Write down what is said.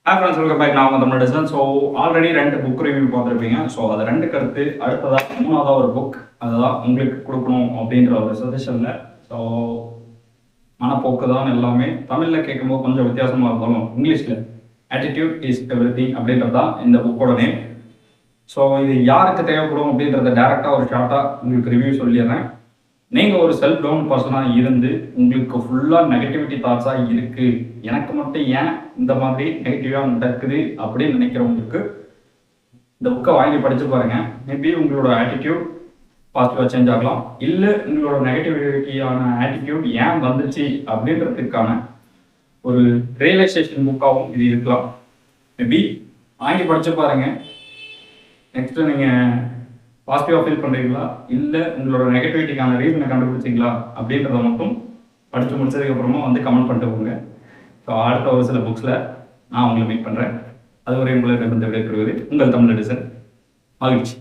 Friends welcome back. நான் உங்கள் தமிழ் டிசன். ஸோ ஆல்ரெடி 2 புக் ரிவ்யூ பார்த்துருப்பீங்க. ஸோ அது 2 கருத்து அடுத்ததாக 3ஆவதாக ஒரு புக் அதுதான் உங்களுக்கு கொடுக்கணும் அப்படின்ற ஒரு சஜஷனில். ஸோ மனப்போக்கு தான் எல்லாமே. தமிழில் கேட்கும்போது கொஞ்சம் வித்தியாசமாக இருந்தாலும் இங்கிலீஷில் ஆட்டிடியூட் இஸ் எவ்ரிதிங் அப்படின்றது தான் இந்த புக்கோட நேம். ஸோ இது யாருக்கு தேவைப்படும் அப்படின்றத டேரெக்டாக ஒரு ஷார்ட்டாக உங்களுக்கு ரிவ்யூ சொல்லிடுறேன். நீங்கள் ஒரு செல்ஃப் டவுன் பர்சனாக இருந்து உங்களுக்கு ஃபுல்லாக நெகட்டிவிட்டி தாட்ஸாக இருக்குது, எனக்கு மட்டும் ஏன் இந்த மாதிரி நெகட்டிவாக நடக்குது அப்படின்னு நினைக்கிறவங்களுக்கு இந்த புக்கை வாங்கி படித்து பாருங்கள். மேபி உங்களோட ஆட்டிடியூட் பாசிட்டிவாக சேஞ்ச் ஆகலாம், இல்லை உங்களோட நெகட்டிவிட்டியான ஆட்டிடியூட் ஏன் வந்துச்சு அப்படின்றதுக்கான ஒரு ரியலைசேஷன் புக்காகவும் இது இருக்கலாம். மேபி வாங்கி படித்து பாருங்கள். நெக்ஸ்ட்டு நீங்கள் பாசிட்டிவாக ஃபீல் பண்ணுறீங்களா, இல்லை உங்களோட நெகட்டிவிட்டிக்கான ரீசனை கண்டுபிடிச்சிங்களா அப்படின்றத மட்டும் படித்து முடிச்சதுக்கப்புறமா வந்து கமெண்ட் பண்ணிட்டு போங்க. ஸோ அடுத்த ஒரு சில புக்ஸில் நான் உங்களை மீட் பண்ணுறேன். அதுவரை உங்களை விடைபெறுவது உங்கள் தமிழ் டிசன். மகிழ்ச்சி.